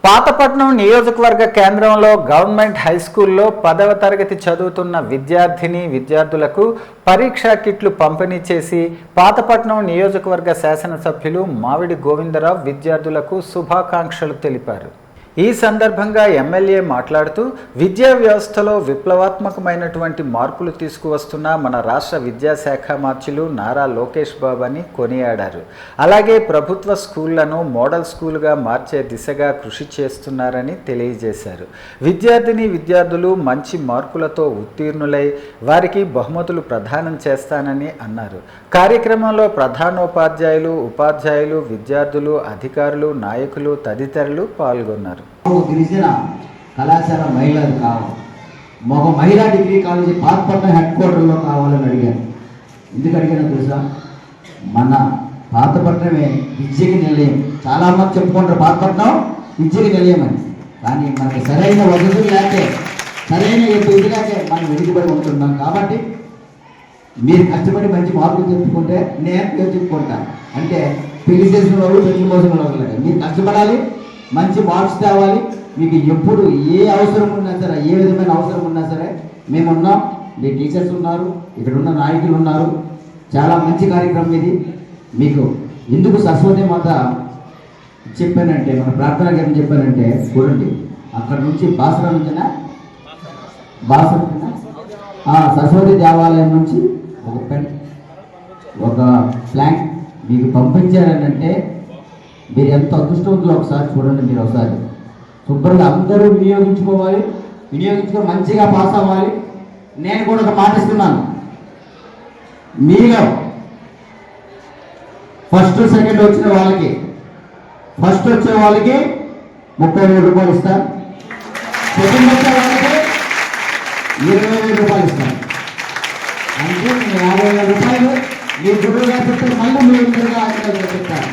పాతపట్నం నియోజకవర్గ కేంద్రంలో గవర్నమెంట్ హైస్కూల్లో 10వ తరగతి చదువుతున్న విద్యార్థులకు పరీక్షా కిట్లు పంపిణీ చేసి పాతపట్నం నియోజకవర్గ శాసనసభ్యులు మావిడి గోవిందరావు విద్యార్థులకు శుభాకాంక్షలు తెలిపారు. ఈ సందర్భంగా ఎమ్మెల్యే మాట్లాడుతూ విద్యా వ్యవస్థలో విప్లవాత్మకమైనటువంటి మార్పులు తీసుకువస్తున్న మన రాష్ట్ర విద్యాశాఖ మార్చులు నారా లోకేష్ బాబు అని కొనియాడారు. అలాగే ప్రభుత్వ స్కూళ్లను మోడల్ స్కూల్గా మార్చే దిశగా కృషి చేస్తున్నారని తెలియజేశారు. విద్యార్థులు మంచి మార్కులతో ఉత్తీర్ణులై వారికి బహుమతులు ప్రదానం చేస్తానని అన్నారు. కార్యక్రమంలో ప్రధానోపాధ్యాయులు, ఉపాధ్యాయులు, విద్యార్థులు, అధికారులు, నాయకులు తదితరులు పాల్గొన్నారు. గిరిజన కళాశాల మహిళలు కావాలి, ఒక మహిళా డిగ్రీ కాలేజీ పాతపట్నం హెడ్ క్వార్టర్లో కావాలని అడిగాను. ఎందుకు అడిగానో తెలుసా? మన పాతపట్నమే విద్యకి నిలయం. చాలామంది చెప్పుకుంటారు పాతపట్నం విద్యకి నిలయం అని, కానీ మనకి సరైన వసతులు లేకే, సరైన ఇది లేకే మనం వెనుకబడి ఉంటున్నాం. కాబట్టి మీరు కష్టపడి మంచి మార్కులు తెచ్చుకుంటే నేను పేరు చెప్పుకుంటాను. అంటే పెళ్లి చేసిన వాళ్ళు పెళ్లి మోసిన వాళ్ళు మీరు కష్టపడాలి, మంచి మార్క్స్ తేవాలి. మీకు ఎప్పుడు ఏ అవసరం ఉన్నా సరే, ఏ విధమైన అవసరం ఉన్నా సరే మేమున్నాం. మీ టీచర్స్ ఉన్నారు, ఇక్కడ ఉన్న నాయకులు ఉన్నారు. చాలా మంచి కార్యక్రమం ఇది. మీకు ఎందుకు సరస్వతి మాత చెప్పానంటే, మన ప్రార్థన గారిని చెప్పానంటే చూడండి, అక్కడ నుంచి బాసరా నుంచినా సరస్వతి దేవాలయం నుంచి ఒక పెన్, ఒక ఫ్లాంక్ మీకు పంపించారనంటే మీరు ఎంత అదృష్టవంతులు ఒకసారి చూడండి. మీరు ఒకసారి శుభ్రంగా అందరూ వినియోగించుకొని మంచిగా పాస్ అవ్వాలి. నేను కూడా ఒక మాట ఇస్తున్నాను, మీలో ఫస్ట్ సెకండ్ వచ్చిన వాళ్ళకి, ఫస్ట్ వచ్చిన వాళ్ళకి 30,000 రూపాయలు ఇస్తాను, సెకండ్ వచ్చిన వాళ్ళకి 20,000 రూపాయలు ఇస్తాను. అంటే 50,000 రూపాయలు మీ గురువు గారు చెప్తే మళ్ళీ మీరు చెప్తాను.